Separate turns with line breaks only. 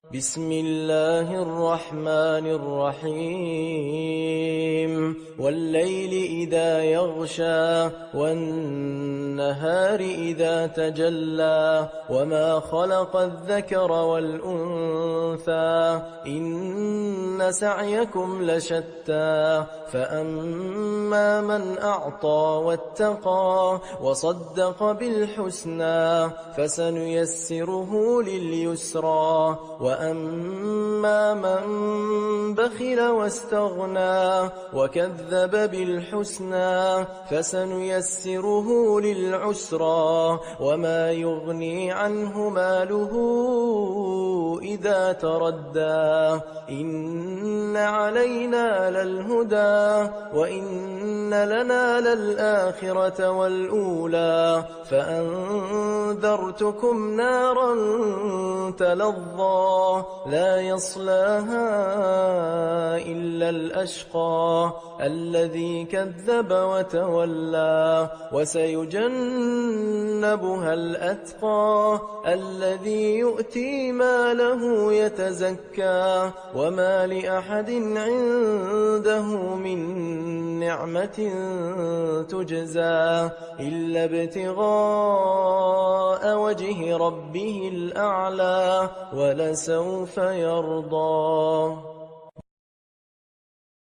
بسم الله الرحمن الرحيم والليل إذا يغشى والنهار إذا تجلى وما خلق الذكر والأنثى إن سعيكم لشتى فأما من أعطى واتقى وصدق بالحسنى فسنيسره لليسرى وأما من بخل واستغنى وكذب بالحسنى فسنيسره للعسرى وما يغني عنه ماله إذا تردى إن علينا للهدى وإن لنا للآخرة والأولى فأنذرتكم نارا تلظى لا يصلاها إلا الأشقى الذي كذب وتولى وسيجنبها الأتقى الذي يؤتي ماله يتزكى وما لأحد عنده من نعمة تجزى إلا ابتغاء وجه ربه الأعلى ولسوف يرضى.